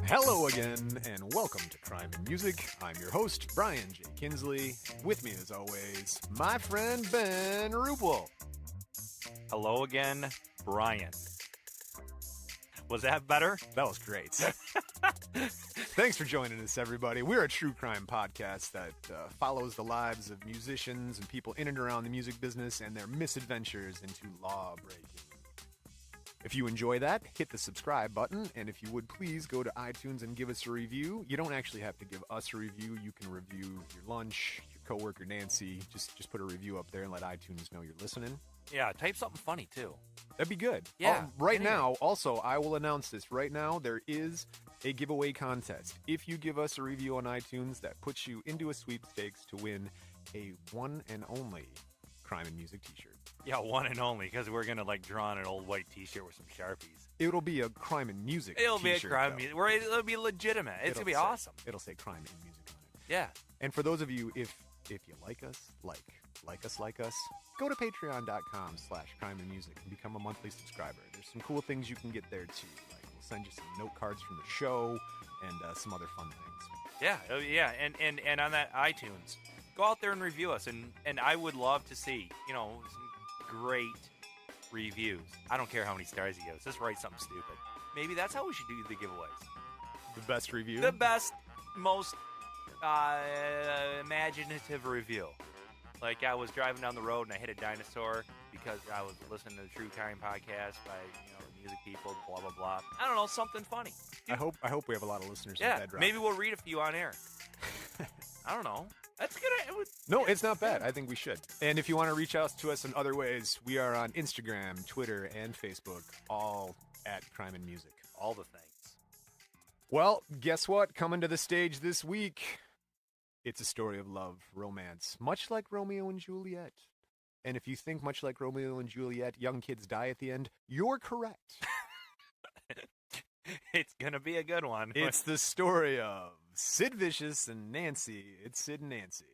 Hello again, and welcome to Crime and Music. I'm your host, Brian J. Kinsley. With me, as always, my friend Ben Rupel. Hello again, Brian. Was that better? That was great. Thanks for joining us, everybody. We're a true crime podcast that follows the lives of musicians and people in and around the music business and their misadventures into law breaking. If you enjoy that, hit the subscribe button, and if you would please go to iTunes and give us a review. You don't actually have to give us a review. You can review your lunch, your coworker Nancy. Just put a review up there and let iTunes know you're listening. Yeah, type something funny too. That'd be good. Yeah. Now, also, I will announce this right now. There is a giveaway contest. If you give us a review on iTunes, that puts you into a sweepstakes to win a one and only Crime and Music t-shirt. Yeah, one and only, because we're going to draw on an old white t-shirt with some Sharpies. It'll be a Crime and Music It'll t-shirt. be a crime music. It'll be legitimate. It's going to be awesome. It'll say Crime and Music on it. Yeah. And for those of you, if you like us, like us, go to patreon.com/crime and music and become a monthly subscriber. There's some cool things you can get there too. Like we'll send you some note cards from the show and some other fun things. Yeah. And on that iTunes, go out there and review us. And I would love to see, some great reviews. I don't care how many stars you give us. Just write something stupid. Maybe that's how we should do the giveaways. The best review? The best, most imaginative review. Like I was driving down the road and I hit a dinosaur because I was listening to the True Crime podcast by music people, blah blah blah. I don't know, something funny. I hope we have a lot of listeners. Yeah, with that maybe we'll read a few on air. I don't know. That's good. No, it's not bad. I think we should. And if you want to reach out to us in other ways, we are on Instagram, Twitter, and Facebook, all at Crime and Music. All the things. Well, guess what? Coming to the stage this week, it's a story of love, romance, much like Romeo and Juliet. And if you think much like Romeo and Juliet, young kids die at the end, you're correct. It's going to be a good one. It's the story of Sid Vicious and Nancy. It's Sid and Nancy.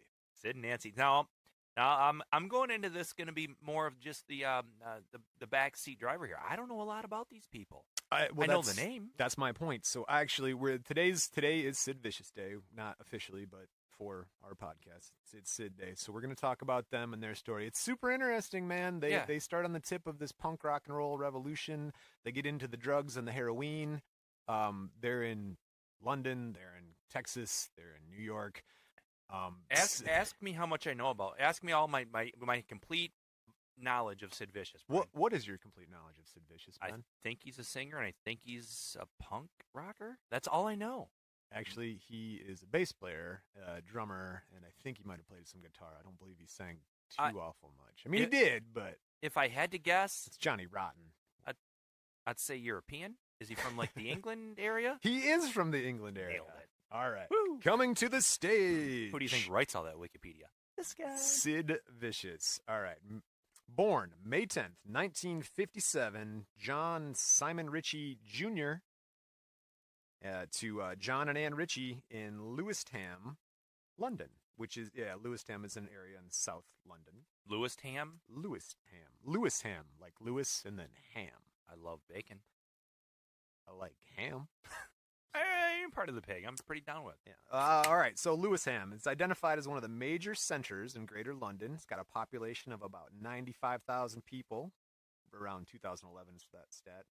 Sid and Nancy. Now I'm going into this going to be more of just the backseat driver here. I don't know a lot know these people. I know the name. That's my point. So actually, today is Sid Vicious Day, not officially, but for our podcast, it's Sid Day. So we're going to talk about them and their story. It's super interesting, man. They start on the tip of this punk rock and roll revolution. They get into the drugs and the heroin. They're in London. They're in Texas. They're in New York. Ask me how much I know about. Ask me all my complete knowledge of Sid Vicious. What is your complete knowledge of Sid Vicious, Ben? I think he's a singer, and I think he's a punk rocker. That's all I know. Actually, he is a bass player, a drummer, and I think he might have played some guitar. I don't believe he sang too awful much. I mean, he did, but... If I had to guess... It's Johnny Rotten. I'd say European. Is he from, the England area? He is from the England area. Nailed it. All right. Woo. Coming to the stage. Who do you think writes all that Wikipedia? This guy. Sid Vicious. All right. Born May 10th, 1957, John Simon Ritchie Jr., to John and Ann Ritchie in Lewisham, London, which is, Lewisham is an area in South London. Lewisham, like Lewis and then ham. I love bacon. I like ham. I'm part of the pig. I'm pretty down with it. Yeah. All right, so Lewisham is identified as one of the major centers in Greater London. It's got a population of about 95,000 people. Around 2011 is that stat.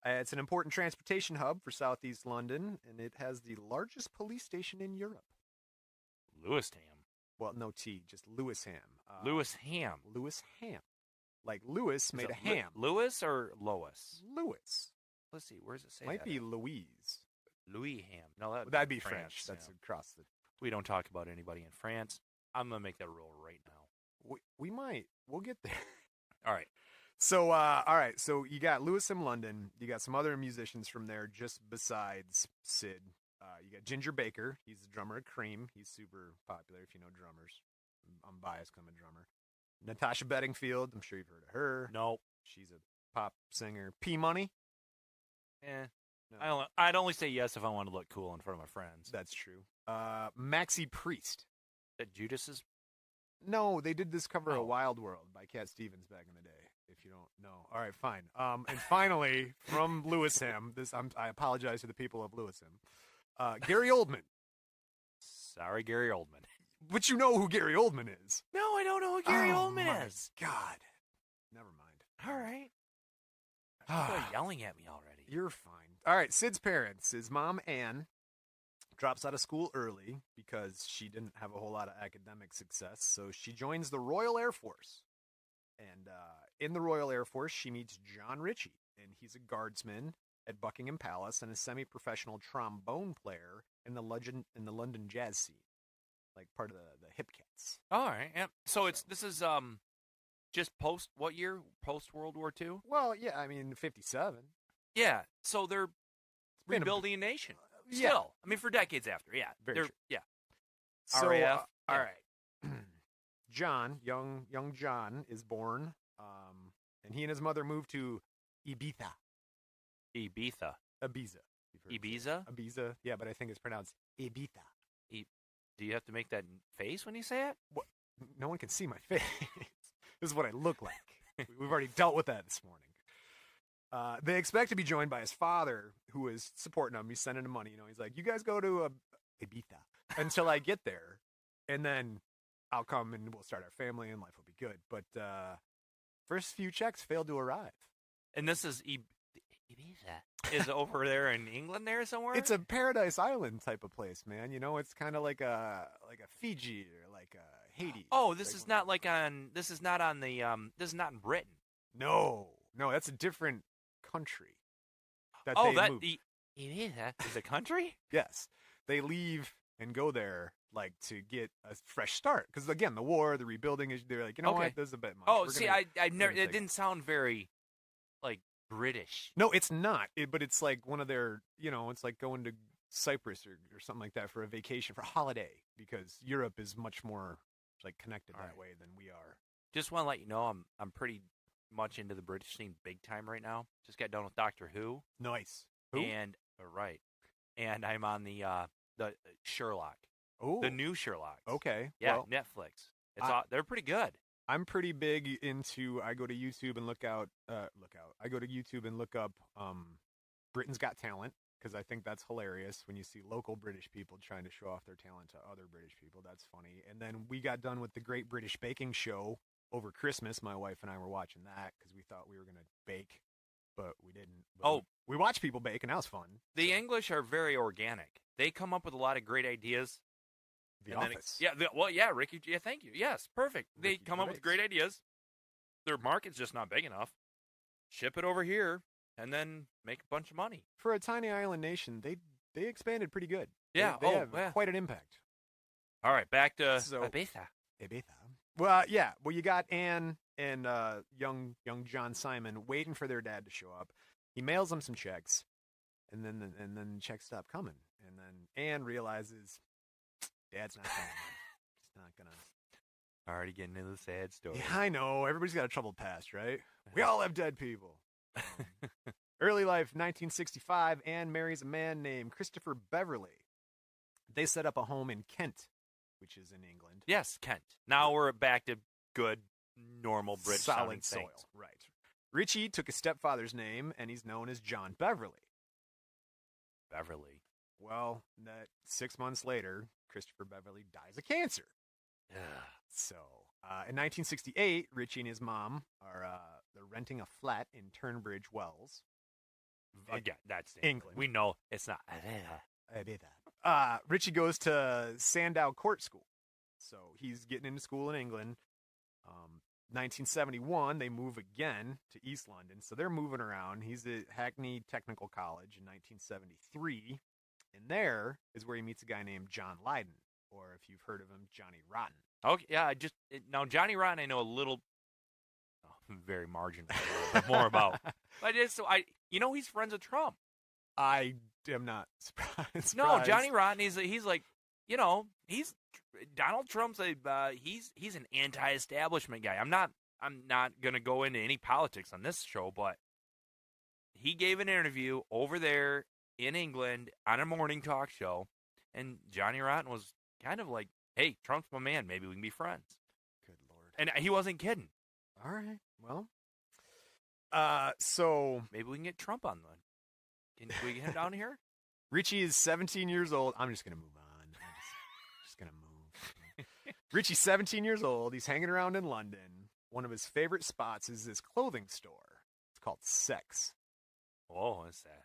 It's an important transportation hub for southeast London, and it has the largest police station in Europe. Lewisham. Well, no T, just Lewisham. Lewisham. Lewisham. Like Lewis made a ham. Lewis or Lois? Lewis. Let's see, where does it say Might that be Louise. Louis Ham. No, that'd be French. That's across the... We don't talk about anybody in France. I'm going to make that rule right now. We might. We'll get there. All right. So, all right. So you got Lewisham, London. You got some other musicians from there just besides Sid. You got Ginger Baker. He's the drummer of Cream. He's super popular if you know drummers. I'm biased because I'm a drummer. Natasha Bedingfield. I'm sure you've heard of her. No. She's a pop singer. P-Money. No. I'd only say yes if I want to look cool in front of my friends. That's true. Maxie Priest. That Judas's? No, they did this cover of Wild World by Cat Stevens back in the day. if you don't know. All right, fine. And finally, from Lewisham, I apologize to the people of Lewisham. Gary Oldman. Sorry, Gary Oldman. But you know who Gary Oldman is. No, I don't know who Gary Oldman is. God. Never mind. All right. People are yelling at me already. You're fine. All right, Sid's parents. His mom, Anne, drops out of school early because she didn't have a whole lot of academic success. So she joins the Royal Air Force. And in the Royal Air Force, she meets John Ritchie. And he's a guardsman at Buckingham Palace and a semi-professional trombone player in the London jazz scene. Like part of the Hip Cats. All right. Yeah. So this is just post what year? Post World War II? Well, yeah, I mean 57. Yeah. So they're rebuilding a nation. Still. Yeah. I mean for decades after. Yeah. Very true. Yeah. So, RAF. All right. John, young John is born, and he and his mother moved to Ibiza. Ibiza. Ibiza? Ibiza. Yeah, but I think it's pronounced Ibiza. Do you have to make that face when you say it? What? No one can see my face. This is what I look like. We've already dealt with that this morning. They expect to be joined by his father, who is supporting him. He's sending him money. He's like, you guys go to Ibiza until I get there, and then I'll come and we'll start our family and life will be good. But first few checks failed to arrive. And this is Ibiza. Is over there in England there somewhere? It's a paradise island type of place, man. It's kind of like a Fiji or like a Haiti. Oh, this is not in Britain. No, that's a different country. Ibiza is a country? Yes. They leave and go there like to get a fresh start. Because again, the war, the rebuilding is, they're like, what, this is a bit much. Oh, I never, it didn't sound very like British. No, it's not. But it's like one of their, it's like going to Cyprus or something like that for a vacation, for a holiday, because Europe is much more like connected that way than we are. Just want to let you know, I'm pretty much into the British scene big time right now. Just got done with Doctor Who. Nice. Who? And I'm on the Sherlock. Oh, the new Sherlock. Okay. Yeah, well, Netflix. They're pretty good. I'm pretty big into. I go to YouTube and look out. I go to YouTube and look up Britain's Got Talent, because I think that's hilarious when you see local British people trying to show off their talent to other British people. That's funny. And then we got done with the Great British Baking Show over Christmas. My wife and I were watching that because we thought we were going to bake, but we didn't. But we watched people bake, and that was fun. The English are very organic. They come up with a lot of great ideas. The Office. Ricky. Yeah, thank you. Yes, perfect. They come up with great ideas. Their market's just not big enough. Ship it over here and then make a bunch of money. For a tiny island nation, they expanded pretty good. Yeah, they have quite an impact. All right, back to Ibiza. Well, yeah. Well, you got Anne and young John Simon waiting for their dad to show up. He mails them some checks, and then checks stop coming. And then Anne realizes Dad's not coming. He's not gonna. Already getting into the sad story. Yeah, I know. Everybody's got a troubled past, right? We all have dead people. Early life, 1965. Anne marries a man named Christopher Beverley. They set up a home in Kent, which is in England. Yes, Kent. Now we're back to good, normal British solid soil. Things. Right. Richie took his stepfather's name, and he's known as John Beverley. Beverly. Well, 6 months later, Christopher Beverley dies of cancer. Yeah. So, in 1968, Richie and his mom are they're renting a flat in Turnbridge Wells. Again, that's England. We know it's not. Richie goes to Sandow Court School, so he's getting into school in England. 1971, they move again to East London, so they're moving around. He's at Hackney Technical College in 1973, and there is where he meets a guy named John Lydon, or if you've heard of him, Johnny Rotten. Okay, yeah, now Johnny Rotten I know a little, very marginal, but more about. But he's friends with Trump. I am not surprised. No, Johnny Rotten, he's like, he's Donald Trump's he's an anti-establishment guy. I'm not gonna go into any politics on this show, but he gave an interview over there in England on a morning talk show, and Johnny Rotten was kind of like, hey, Trump's my man. Maybe we can be friends. Good Lord. And he wasn't kidding. All right. Well, So Maybe we can get Trump on one. Can we get him down here? Richie is 17 years old. I'm just gonna move on. I'm just gonna move. Richie's 17 years old. He's hanging around in London. One of his favorite spots is this clothing store. It's called Sex. Oh, what's that?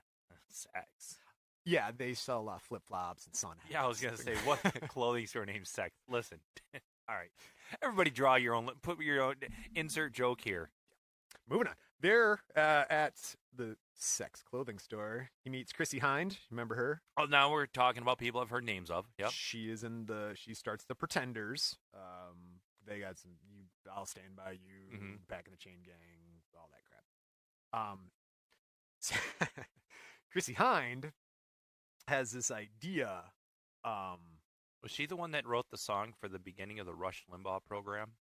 Sex. Yeah, they sell a lot of flip flops and sun hats. Yeah, I was gonna say, what clothing store named Sex? Listen, all right, everybody, draw your own. Put your own. Insert joke here. Moving on. They're at the Sex clothing store. He meets Chrissy Hind. Remember her? Oh, now we're talking about people I've heard names of. Yep. She is in the. She starts the Pretenders. They got some. I'll stand by you. Back in the Chain Gang. All that crap. Chrissy Hind has this idea. Was she the one that wrote the song for the beginning of the Rush Limbaugh program?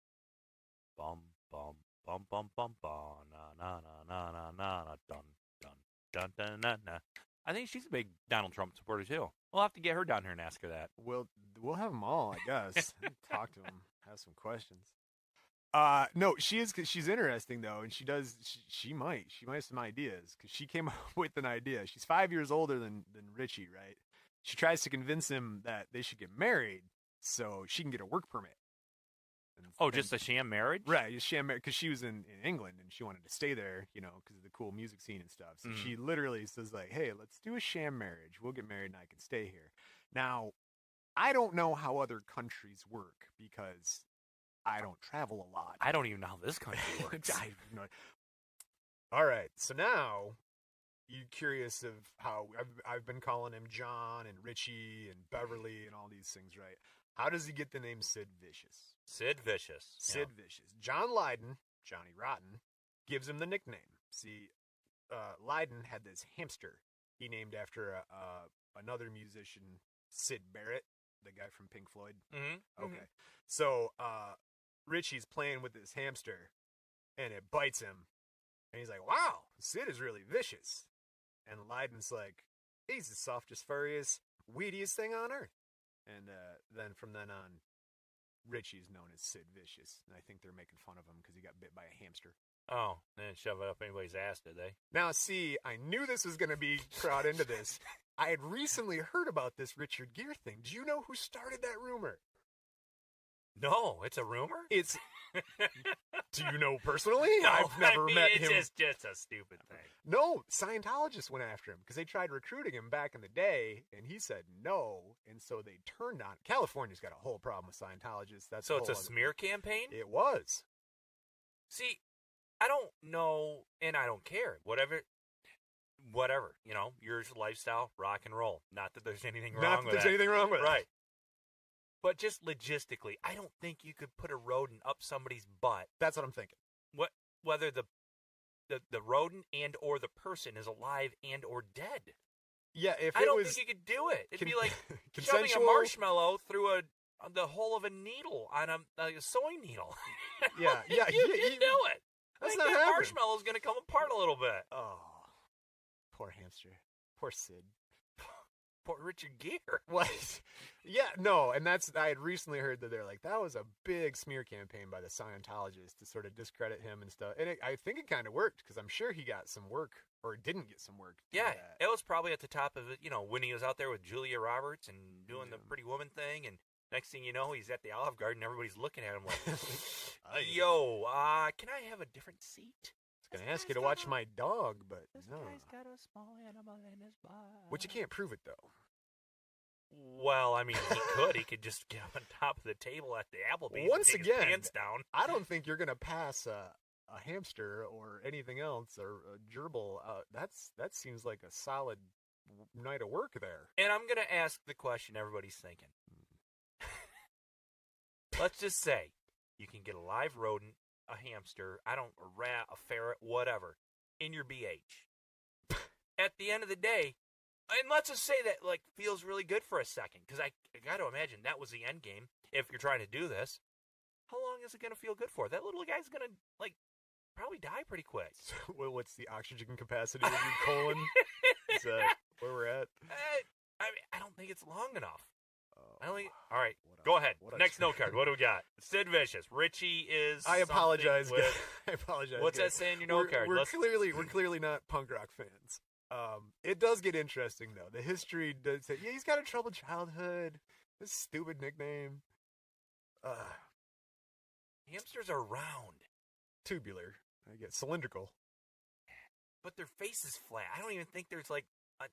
Bum bum bum bum bum bum na na na na na na dun dun dun dun na na. I think she's a big Donald Trump supporter too. We'll have to get her down here and ask her that. We'll have them all, I guess. Talk to them. Have some questions. No, she's interesting though, and she might have some ideas because she came up with an idea. She's 5 years older than Richie, right? She tries to convince him that they should get married so she can get a work permit. Just a sham marriage? Right, a sham marriage because she was in England and she wanted to stay there, because of the cool music scene and stuff. So she literally says like, "Hey, let's do a sham marriage. We'll get married and I can stay here." Now, I don't know how other countries work because I don't travel a lot. I don't even know how this country works. All right, so now you curious of how I've been calling him John and Richie and Beverly and all these things, right? How does he get the name Sid Vicious? Sid Vicious. Sid Vicious. John Lydon, Johnny Rotten, gives him the nickname. See, Lydon had this hamster he named after another musician, Sid Barrett, the guy from Pink Floyd. Mm-hmm. Okay. So Richie's playing with this hamster, and it bites him. And he's like, "Wow, Sid is really vicious." And Lydon's like, "He's the softest, furriest, weediest thing on earth." And then from then on, Richie's known as Sid Vicious. And I think they're making fun of him because he got bit by a hamster. Oh, they didn't shove it up anybody's ass, did they? Now, see, I knew this was going to be brought into this. I had recently heard about this Richard Gere thing. Do you know who started that rumor? No, it's a rumor? It's... Do you know personally? No, I've never met him. It's just a stupid thing. No, Scientologists went after him because they tried recruiting him back in the day, and he said no, and so they turned on. California's got a whole problem with Scientologists. So it's a smear campaign? It was. See, I don't know, and I don't care. Whatever, your lifestyle, rock and roll. Not that there's anything wrong with that. Not that there's anything wrong with it. Right. But just logistically, I don't think you could put a rodent up somebody's butt. That's what I'm thinking. Whether the rodent and or the person is alive and or dead. Yeah, I don't think you could do it. It'd be like shoving a marshmallow through the hole of a needle on a sewing needle. Yeah, you can do it. That's not happening. That marshmallow's going to come apart a little bit. Oh, poor hamster. Poor Sid. Poor Richard Gere. What? Yeah, no, and I had recently heard that they're like, that was a big smear campaign by the Scientologists to sort of discredit him and stuff. And I think it kind of worked because I'm sure he got some work or didn't get some work. Yeah, it was probably at the top of it, when he was out there with Julia Roberts and doing the Pretty Woman thing. And next thing you know, he's at the Olive Garden. Everybody's looking at him like, yo, can I have a different seat? I was going to ask you to watch my dog, but no. Guy's got a small animal in his butt. Which you can't prove it, though. Well, I mean, he could just get on top of the table at the Applebee's Once and take again, his pants down. I don't think you're going to pass a hamster or anything else or a gerbil. That seems like a solid night of work there. And I'm going to ask the question everybody's thinking. Let's just say you can get a live rodent, a hamster, a rat, a ferret, whatever, in your BH. At the end of the day, and let's just say that feels really good for a second, because I got to imagine that was the end game. If you're trying to do this, how long is it going to feel good for? That little guy's going to probably die pretty quick. Well, what's the oxygen capacity of your colon? Is that where we're at? I mean, I don't think it's long enough. All right, What go else- ahead. what Next else- note card. What do we got? Sid Vicious. Richie is. I apologize, something guys. with- I apologize. What's guys. that saying in your note card? We're clearly not punk rock fans. It does get interesting though. The history does say, yeah, he's got a troubled childhood. This stupid nickname. Hamsters are round, Tubular, I guess, cylindrical. but their face is flat. I don't even think there's like a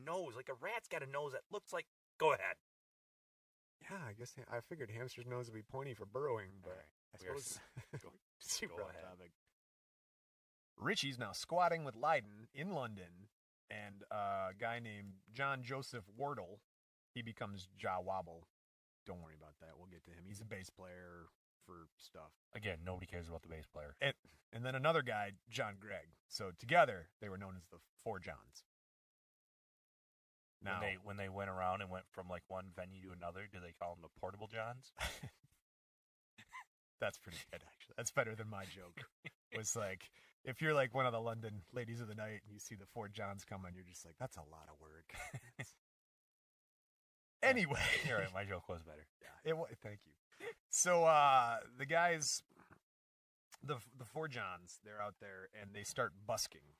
nose. Like a rat's got a nose that looks like. Go ahead. Yeah, I guess I figured hamster's nose would be pointy for burrowing, but I We are suppose going super go off ahead. topic. Richie's now squatting with Leyden in London, and a guy named John Joseph Wardle, he becomes Ja Wobble. Don't worry about that. We'll get to him. He's a bass player for stuff. Again, nobody cares about the bass player. And then another guy, John Gregg. So together, they were known as the Four Johns. Now, When they went around and went from like one venue to another, do they call them the Portable Johns? that's pretty good, actually. That's better than my joke. Was like, if you're like one of the London ladies of the night and you see the Four Johns coming, you're just like, that's a lot of work. Anyway. You're right, my joke was better. Yeah, thank you. So the guys, the Four Johns, they're out there and they start busking.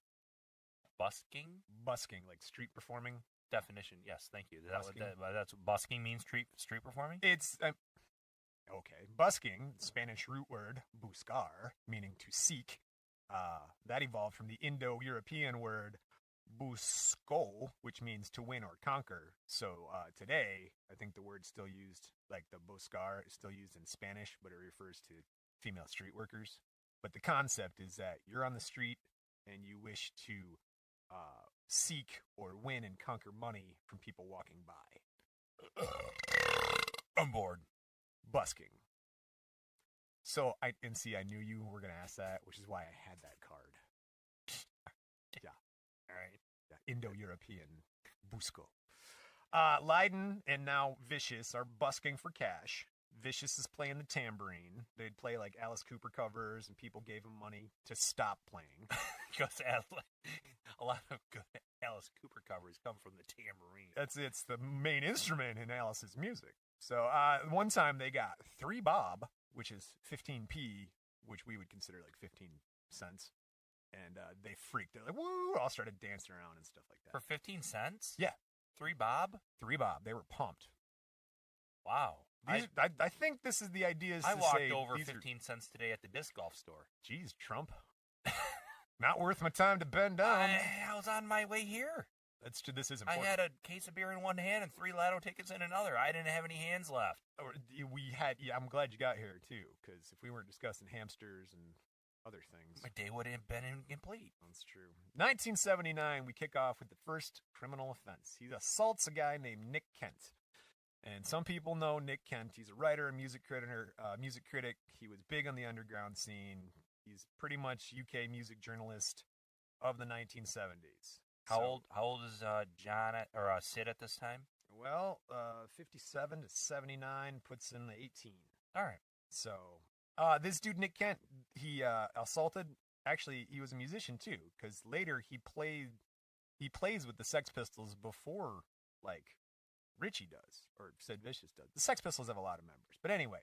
Busking? Busking, like street performing. Definition, yes, thank you. Is that Busking? that's what busking means, street performing? It's okay. Busking, Spanish root word buscar, meaning to seek. That evolved from the Indo-European word busco, which means to win or conquer. So today, I think the word's still used, like the buscar is still used in Spanish, but it refers to female street workers. But the concept is that you're on the street and you wish to seek or win and conquer money from people walking by. I'm bored. Busking. So I knew you were going to ask that, which is why I had that card. Yeah. All right. Yeah. Indo-European busco. Leyden and now Vicious are busking for cash. Vicious is playing the tambourine. They'd play like Alice Cooper covers, and people gave him money to stop playing. Because a lot of good Alice Cooper covers come from the tambourine. It's the main instrument in Alice's music. So one time they got 3 bob, which is 15p, which we would consider like 15 cents. And they freaked. They're like, woo! All started dancing around and stuff like that. For 15 cents? Yeah. 3 bob? 3 bob. They were pumped. Wow. I think this is the idea. I walked over 15 cents today at the disc golf store. Geez, Trump. Not worth my time to bend down. I was on my way here. This is I important. had a case of beer in one hand and 3 lotto tickets in another. I didn't have any hands left. We had. Yeah, I'm glad you got here too, because if we weren't discussing hamsters and other things, My day would have been incomplete. that's true. 1979, we kick off with the first criminal offense. He assaults a guy named Nick Kent. And some people know Nick Kent. He's a writer, a music critic. He was big on the underground scene. He's pretty much UK music journalist of the 1970s. How old is Sid at this time? Well, 57 to 79 puts in the 18. All right. So, this dude Nick Kent, he assaulted. Actually, he was a musician too, because later he plays with the Sex Pistols before like Richie does or Sid Vicious does. The Sex Pistols have a lot of members, but anyway,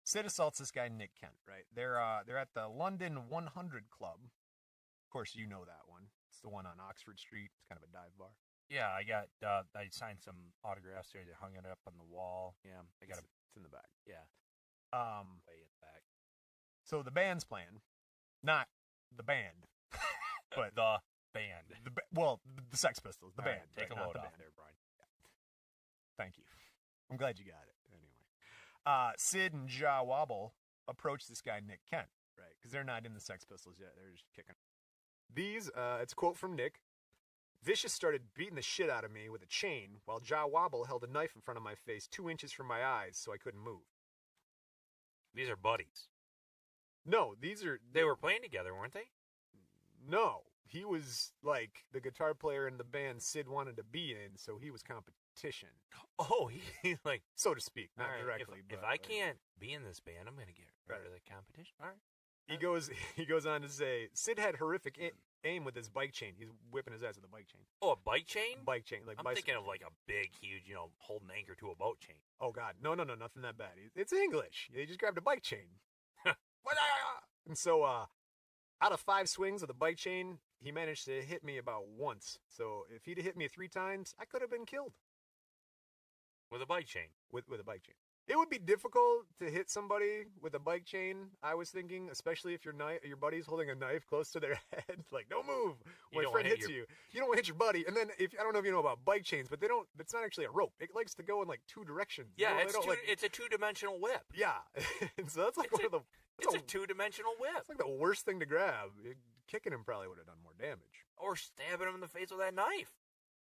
Sid assaults this guy Nick Kent. Right? They're at the London 100 Club. Of course, you know that one. It's the one on Oxford Street. It's kind of a dive bar. Yeah, I signed some autographs there. They hung it up on the wall. Yeah, It's in the back. Yeah, way in the back. So the band's playing, not the band, but The band. the Sex Pistols, the All right, band. take right, a not load the off band. there, Brian. Thank you. I'm glad you got it. Anyway, Sid and Ja Wobble approach this guy Nick Kent, right? Because they're not in the Sex Pistols yet. They're just kicking. It's a quote from Nick. Vicious started beating the shit out of me with a chain, while Ja Wobble held a knife in front of my face 2 inches from my eyes, so I couldn't move. These are buddies. No, They were playing together, weren't they? No, he was like the guitar player in the band Sid wanted to be in, so he was competition, Oh, he's like, so to speak, not all right, directly. If but I like, can't be in this band, I'm going to get rid Right. of the competition. All right. he goes on to say Sid had horrific aim with his bike chain. He's whipping his ass with a bike chain. Oh, a bike chain? Bike chain, like I'm thinking of like a big, huge, holding anchor to a boat chain. Oh God, no, nothing that bad. It's English. He just grabbed a bike chain. And so, out of 5 swings with a bike chain, he managed to hit me about once. So if he'd hit me 3 times, I could have been killed. With a bike chain? With a bike chain. It would be difficult to hit somebody with a bike chain, I was thinking, especially if your buddy's holding a knife close to their head. Like, don't move when a friend hits you. You don't want to hit your buddy. And then, I don't know if you know about bike chains, but it's not actually a rope. It likes to go in like 2 directions. Yeah, it's a 2-dimensional whip. Yeah. And so that's like it's a 2-dimensional whip. It's like the worst thing to grab. Kicking him probably would have done more damage. Or stabbing him in the face with that knife.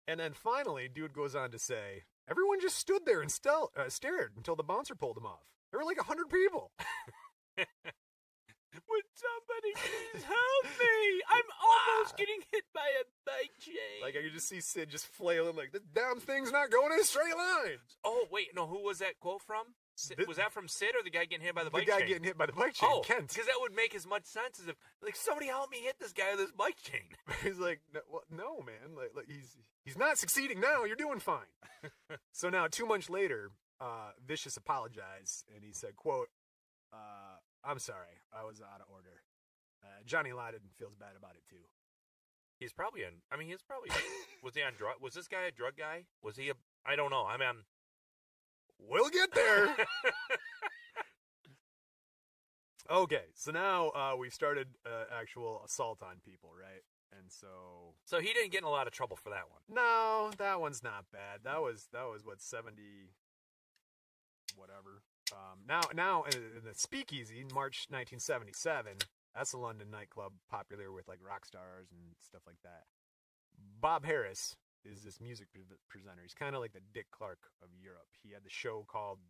And then finally, dude goes on to say, everyone just stood there and stared until the bouncer pulled him off. There were like 100 people. Would somebody please help me? I'm almost getting hit by a bike chain. Like I could just see Sid just flailing like, this damn thing's not going in a straight line. Oh, wait, no, who was that quote from? Was that from Sid or the guy getting hit by the bike chain? The guy getting hit by the bike chain, Kent. Because that would make as much sense as if, like, somebody help me hit this guy with this bike chain. He's like, no, man. Like he's not succeeding now. You're doing fine. So now, 2 months later, Vicious apologized, and he said, quote, I'm sorry. I was out of order. Johnny Lydon feels bad about it, too. Was he on drug? Was this guy a drug guy? Was he I don't know. We'll get there. Okay, so now we've started actual assault on people, right? And so he didn't get in a lot of trouble for that one. No, that one's not bad. That was what, 70 whatever. Now in the Speakeasy, March 1977. That's a London nightclub popular with like rock stars and stuff like that. Bob Harris is this music presenter. He's kind of like the Dick Clark of Europe. He had the show called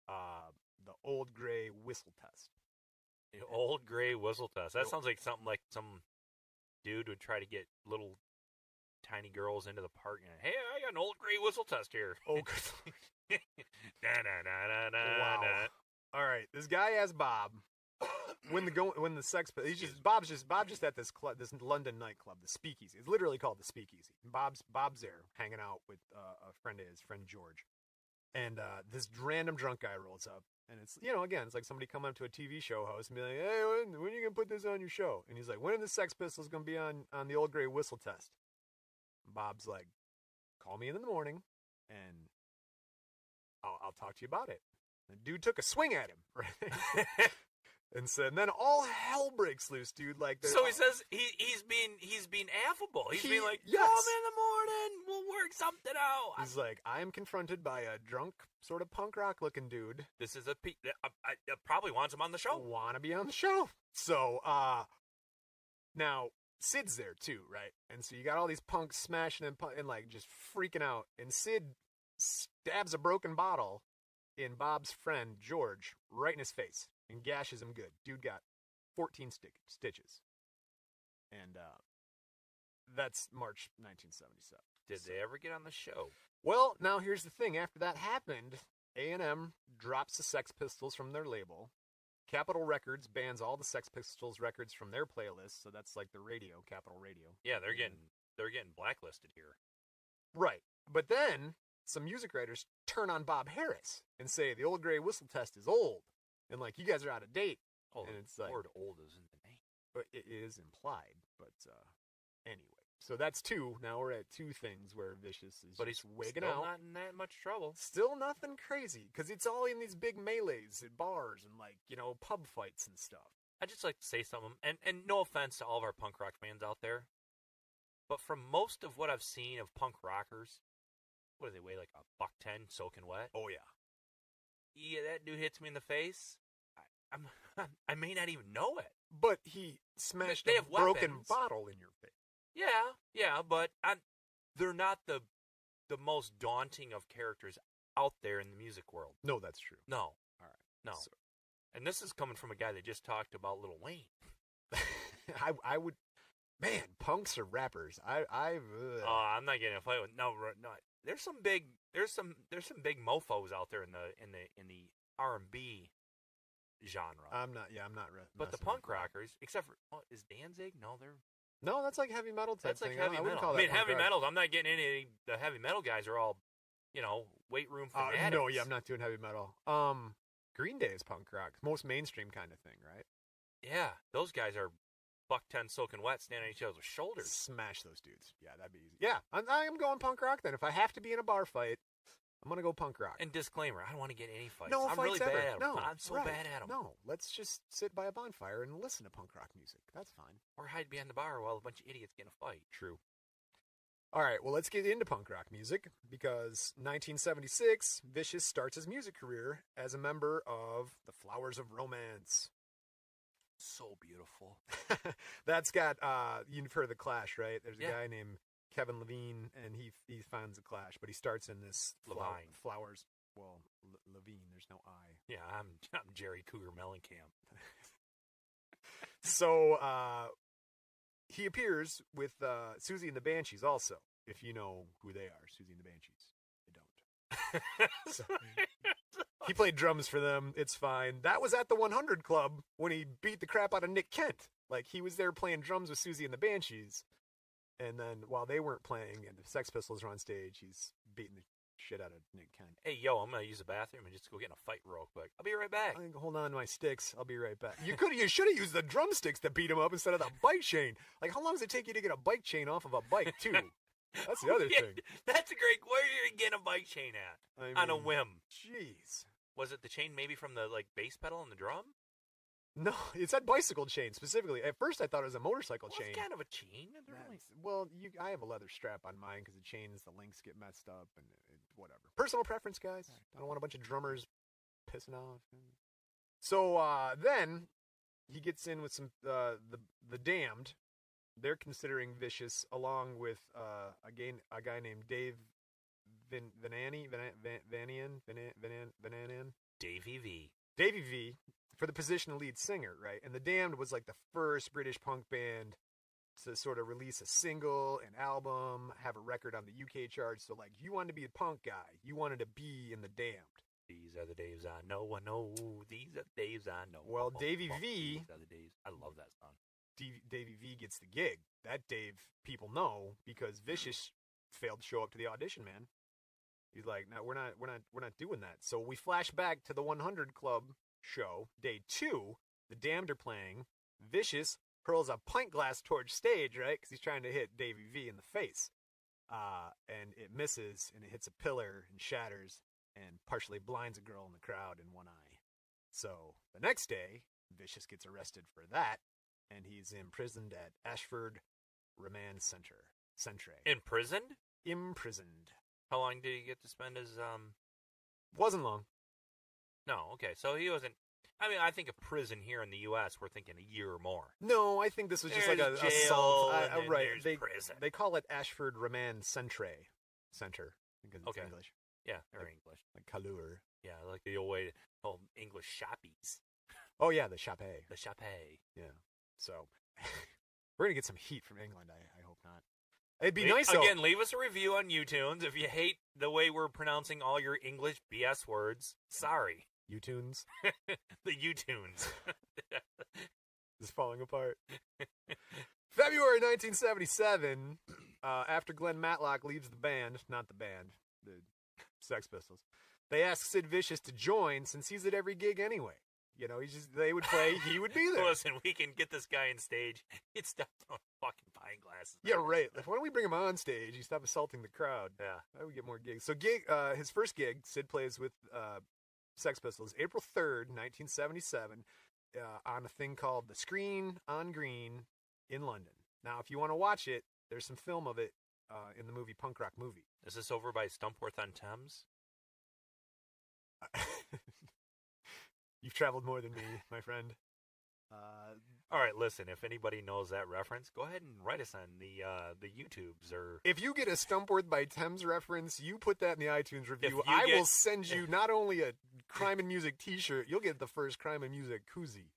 the Old Grey Whistle Test. The Old Grey Whistle Test. That sounds like something like some dude would try to get little tiny girls into the park and, hey, I got an Old Grey Whistle Test here. Oh, good. Wow. All right, this guy asked Bob when the sex. Bob's just at this London nightclub, the Speakeasy. It's literally called the Speakeasy. Bob's there hanging out with a friend of his, friend George, and this random drunk guy rolls up, and it's again it's like somebody coming up to a TV show host and be like, hey, when are you gonna put this on your show? And he's like, when are the Sex Pistols gonna be on the Old Grey Whistle Test? Bob's like, call me in the morning, and I'll talk to you about it. The dude took a swing at him, right? And then all hell breaks loose, dude. So he says he's being affable. He's being like, yes. Come in the morning, we'll work something out. He's like, I am confronted by a drunk, sort of punk rock looking dude. This is I probably wants him on the show. Want to be on the show? So now Sid's there too, right? And so you got all these punks smashing and like just freaking out, and Sid stabs a broken bottle in Bob's friend George right in his face and gashes him good. Dude got 14 stitches. And that's March 1977. Did they ever get on the show? Well, now here's the thing. After that happened, A&M drops the Sex Pistols from their label. Capitol Records bans all the Sex Pistols records from their playlist, so that's like the radio, Capitol Radio. Yeah, they're getting blacklisted here. Right. But then some music writers turn on Bob Harris and say the Old Grey Whistle Test is old. And like, you guys are out of date. Oh, and it's the like, word old is in the name. But it is implied. But anyway. So that's 2. Now we're at 2 things where Vicious is but he's wigging still out. Not in that much trouble. Still nothing crazy. Because it's all in these big melees at bars and like, pub fights and stuff. I'd just like to say something. And no offense to all of our punk rock fans out there. But from most of what I've seen of punk rockers, what do they weigh, like $110 soaking wet? Oh, yeah. Yeah, that dude hits me in the face. I may not even know it. But he smashed they a have broken weapons. bottle in your face. Yeah, but they're not the most daunting of characters out there in the music world. No, that's true. No. All right. No. So. And this is coming from a guy that just talked about Lil Wayne. I would, man, punks or rappers. I'm not getting a fight with no. There's some big mofos out there in the R&B genre. I'm not. But the punk rockers, except for is Danzig? No, they're No, that's like heavy metal type that's like thing. heavy I wouldn't metal. call I that mean, punk heavy rock. metal. I'm not getting any. The heavy metal guys are all, weight room fanatics. No, yeah, I'm not doing heavy metal. Green Day is punk rock, most mainstream kind of thing, right? Yeah, those guys are buck 10 soaking wet, standing on each other's shoulders. Smash those dudes. Yeah, that'd be easy. Yeah, I'm going punk rock then. If I have to be in a bar fight, I'm gonna go punk rock. And disclaimer: I don't want to get any fights. No I'm fights really ever. bad at them. No, I'm so right. bad at them. No, let's just sit by a bonfire and listen to punk rock music. That's fine. Or hide behind the bar while a bunch of idiots get in a fight. True. All right, well, let's get into punk rock music because 1976, Vicious starts his music career as a member of the Flowers of Romance. So beautiful. That's got, you've heard of The Clash, right? There's a Yeah. guy named Kevin Levine, and he finds The Clash, but he starts in this Levine. Flowers. Well, Levine, there's no I. Yeah, I'm Jerry Cougar Mellencamp. So, he appears with Susie and the Banshees also, if you know who they are, Susie and the Banshees. You don't. So, he played drums for them. It's fine. That was at the 100 Club when he beat the crap out of Nick Kent. Like, he was there playing drums with Susie and the Banshees. And then while they weren't playing and the Sex Pistols are on stage, he's beating the shit out of Nick Kent. Hey, yo, I'm going to use the bathroom and just go get in a fight real quick. I'll be right back. I think, hold on to my sticks. I'll be right back. You should have used the drumsticks to beat him up instead of the bike chain. Like, how long does it take you to get a bike chain off of a bike, too? That's the other Yeah, thing. That's a great. Where are you getting a bike chain at? On a whim. Jeez. Was it the chain maybe from the bass pedal and the drum? No, it said bicycle chain specifically. At first, I thought it was a motorcycle Well, chain. it's kind of a chain. Well, I have a leather strap on mine because the chains, the links get messed up and whatever. Personal preference, guys. I don't want a bunch of drummers pissing off. So then he gets in with some the Damned. They're considering Vicious along with a guy named Dave Vanian. Davey V. Davey V for the position of lead singer, right? And the Damned was like the first British punk band to sort of release a single, an album, have a record on the UK charts. So like, you wanted to be a punk guy, you wanted to be in the Damned. These are the days I know. These are the days I know. Well, Davey V. These are the days. I love that song. Davey V gets the gig. That Dave people know because Vicious failed to show up to the audition, man. He's like, no, we're not doing that. So we flash back to the 100 Club show, day 2. The Damned are playing. Vicious hurls a pint glass towards stage, right? Because he's trying to hit Davey V in the face. And it misses, and it hits a pillar and shatters, and partially blinds a girl in the crowd in one eye. So the next day, Vicious gets arrested for that, and he's imprisoned at Ashford Remand Centre. Imprisoned? Imprisoned. How long did he get to spend his Wasn't long. No, okay. So he wasn't. I mean, I think of prison here in the U.S., we're thinking a year or more. No, I think this was just like There's a jail, assault. and then Right. there's prison. They call it Ashford Remand Center. Because it's Okay. English. Yeah, they're English. Like Kalur. Yeah, like the old way, old English shoppies. Oh, yeah, the Chape. The chape. Yeah. So, we're going to get some heat from England. I hope not. It'd be nice, though. Again, leave us a review on YouTunes. If you hate the way we're pronouncing all your English BS words, sorry. YouTunes. The YouTunes. Is falling apart. February 1977, after Glenn Matlock leaves the band, not the band, the Sex Pistols, they ask Sid Vicious to join since he's at every gig anyway. You know, they would play, he would be there. Listen, we can get this guy on stage. He'd stop throwing fucking pine glasses. Yeah, right. Why don't we bring him on stage? He stop assaulting the crowd. Yeah. I would get more gigs. So his first gig, Sid plays with Sex Pistols, April 3rd, 1977, on a thing called The Screen on Green in London. Now, if you want to watch it, there's some film of it in the movie Punk Rock Movie. Is this over by Stumpworth-on-Thames? You've traveled more than me, my friend. All right, listen, if anybody knows that reference, go ahead and write us on the YouTubes. Or if you get a Stumpworth by Thames reference, you put that in the iTunes review. I will send you not only a Crime and Music t-shirt, you'll get the first Crime and Music koozie.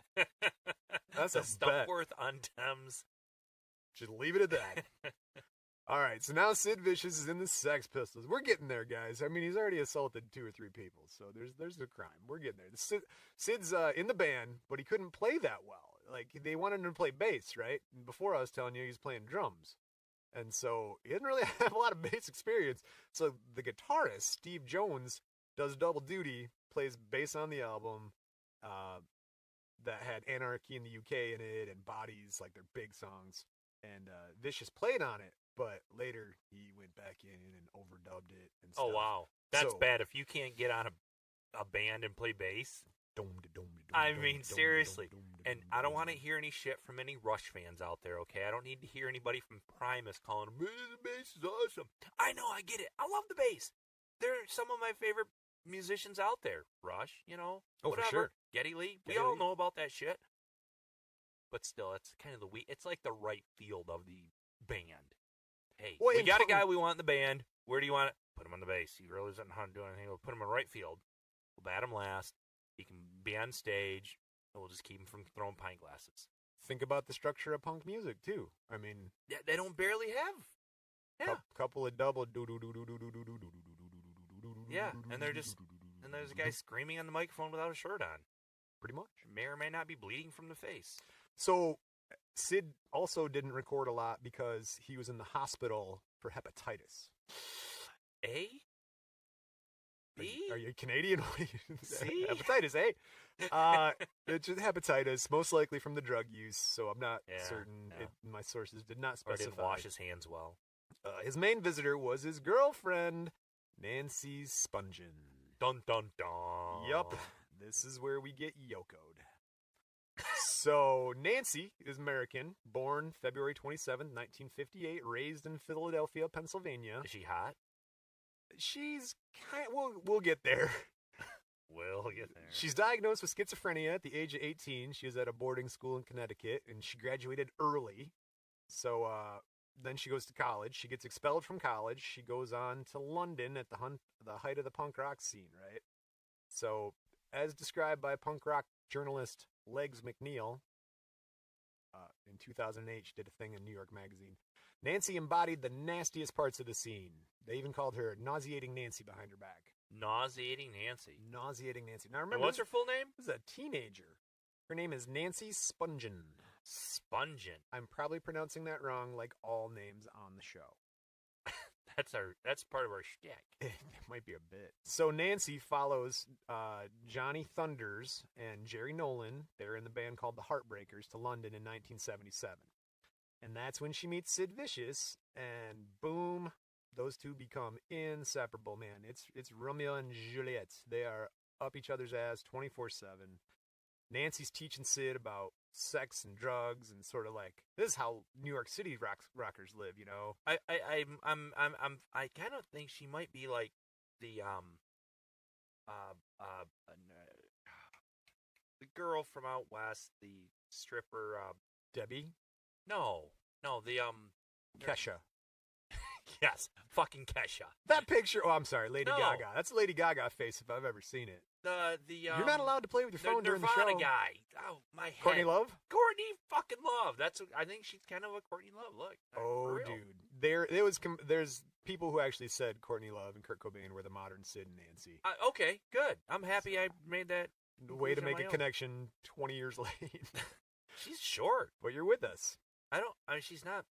That's the a bet. Stumpworth-on-Thames. Just leave it at that. All right, so now Sid Vicious is in the Sex Pistols. We're getting there, guys. I mean, he's already assaulted 2 or 3 people, so there's the crime. We're getting there. Sid's in the band, but he couldn't play that well. Like, they wanted him to play bass, right? And before I was telling you, he's playing drums. And so he didn't really have a lot of bass experience. So the guitarist, Steve Jones, does double duty, plays bass on the album that had Anarchy in the UK in it and Bodies, like their big songs. And Vicious played on it, but later he went back in and overdubbed it and stuff. Oh, wow. That's bad. If you can't get on a band and play bass. I mean, seriously. And I don't want to hear any shit from any Rush fans out there, okay? I don't need to hear anybody from Primus calling them, the bass is awesome. I know, I get it. I love the bass. They're some of my favorite musicians out there. Rush, whatever. For sure. Geddy Lee. We all know about that shit. But still, it's kind of it's like the right field of the band. Hey, we got a guy we want in the band. Where do you want it? Put him on the bass. He really doesn't know how to do anything. We'll put him in right field. We'll bat him last. He can be on stage, and we'll just keep him from throwing pint glasses. Think about the structure of punk music, too. I mean... Yeah, they don't barely have. Yeah. Couple of double... Yeah, and there's a guy screaming on the microphone without a shirt on. Pretty much. May or may not be bleeding from the face. So, Sid also didn't record a lot because he was in the hospital for hepatitis. A? B? Are you Canadian? C? Hepatitis, eh? It's just hepatitis, most likely from the drug use, so I'm not certain. No. My sources did not Or specify. didn't wash his hands well. His main visitor was his girlfriend, Nancy Spungen. Dun, dun, dun. Yup. This is where we get yokoed. So, Nancy is American, born February 27, 1958, raised in Philadelphia, Pennsylvania. Is she hot? She's we'll get there. We'll get there. She's diagnosed with schizophrenia at the age of 18. She was at a boarding school in Connecticut, and she graduated early. So, then she goes to college. She gets expelled from college. She goes on to London at the height of the punk rock scene, right? So, as described by punk rock journalist Legs McNeil, in 2008, she did a thing in New York Magazine. Nancy embodied the nastiest parts of the scene. They even called her Nauseating Nancy behind her back. Nauseating Nancy. Nauseating Nancy. Now remember, and what's her full name? This is a teenager. Her name is Nancy Spungen. Spungen. I'm probably pronouncing that wrong, like all names on the show. That's part of our shtick. It might be a bit. So Nancy follows Johnny Thunders and Jerry Nolan. They're in the band called the Heartbreakers to London in 1977. And that's when she meets Sid Vicious, and boom, those two become inseparable, man. It's Romeo and Juliette. They are up each other's ass 24/7. Nancy's teaching Sid about sex and drugs and sort of like, this is how New York City rockers live, I kind of think she might be like the girl from out west, the stripper Debbie? No, the Kesha. Yes, fucking Kesha. That picture. Oh, I'm sorry, Lady No. Gaga. That's a Lady Gaga face if I've ever seen it. You're not allowed to play with your phone during the Nirvana show. guy. Oh, my head. Courtney Love? Courtney fucking Love. I think she's kind of a Courtney Love. Look. Oh, for real. dude. There's people who actually said Courtney Love and Kurt Cobain were the modern Sid and Nancy. Okay, good. I'm happy I made that. Way to make a own. connection 20 years late. She's short. But you're with us. She's not.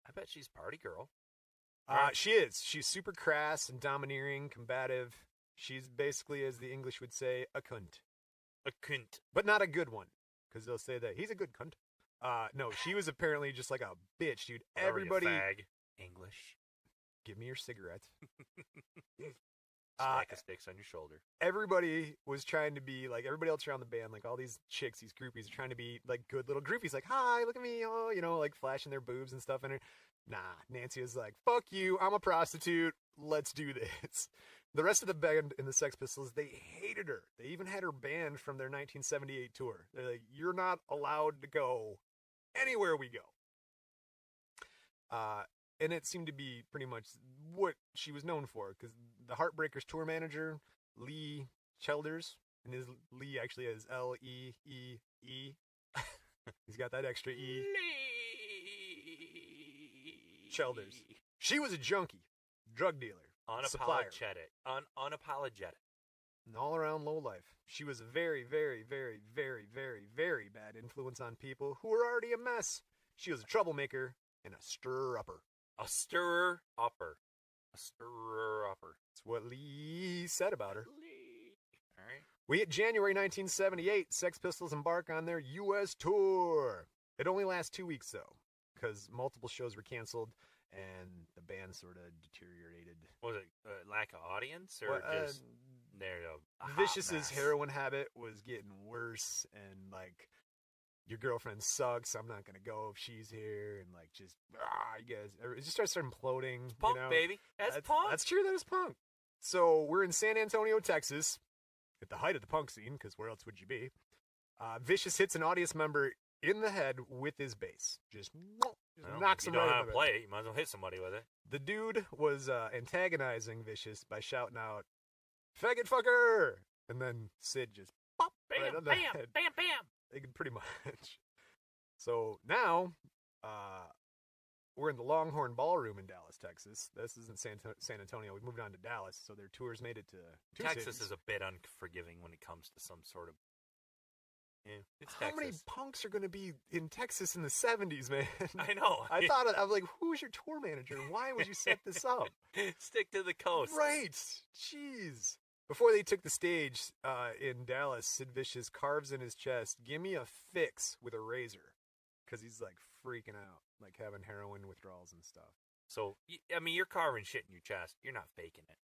I bet she's party girl. She is. She's super crass and domineering, combative. She's basically, as the English would say, a cunt. A cunt. But not a good one, because they'll say that he's a good cunt. No, she was apparently just like a bitch, dude. Everybody. Fag. English. Give me your cigarette. Stack of sticks on your shoulder. Everybody was trying to be like, everybody else around the band, like all these chicks, these groupies are trying to be like good little groupies, like, hi, look at me, oh, like flashing their boobs and stuff. And nah, Nancy is like, fuck you, I'm a prostitute, let's do this. The rest of the band in the Sex Pistols, they hated her. They even had her banned from their 1978 tour. They're like, you're not allowed to go anywhere we go. And it seemed to be pretty much what she was known for, because the Heartbreakers tour manager, Lee Chelders, and his Lee actually is L-E-E-E. He's got that extra E. Lee Chelders. She was a junkie, drug dealer, supplier, unapologetic. an all-around lowlife. She was a very, very, very, very, very, very bad influence on people who were already a mess. She was a troublemaker and a stirrer-upper. A stirrer-upper. A stirrer-upper. That's what Lee said about her. All right. We hit January 1978. Sex Pistols embark on their U.S. tour. It only lasts 2 weeks, though, because multiple shows were canceled and the band sort of deteriorated. Was it lack of audience or just they're a hot Vicious's mess? heroin habit was getting worse, and like, your girlfriend sucks. I'm not gonna go if she's here, and like, just you guys, it just starts imploding. It's punk, baby. That's punk. That's true. That is punk. So we're in San Antonio, Texas, at the height of the punk scene, because where else would you be? Vicious hits an audience member in the head with his bass. Just knocks him right in the head. You don't know how to play it. You might as well hit somebody with it. The dude was antagonizing Vicious by shouting out, "Faggot fucker!" And then Sid just pop Bam, right on the bam, head. bam, bam. They could pretty much. So now, we're in the Longhorn Ballroom in Dallas, Texas. This isn't San Antonio. We moved on to Dallas, so their tours made it to two Texas cities. is a bit unforgiving when it comes to some sort of. Yeah, it's How Texas. many punks are going to be in Texas in the 70s, man? I know. I was like, who's your tour manager? Why would you set this up? Stick to the coast. Right. Jeez. Before they took the stage in Dallas, Sid Vicious carves in his chest, "Give me a fix with a razor." Because he's like freaking out, like having heroin withdrawals and stuff. So, I mean, you're carving shit in your chest. You're not faking it.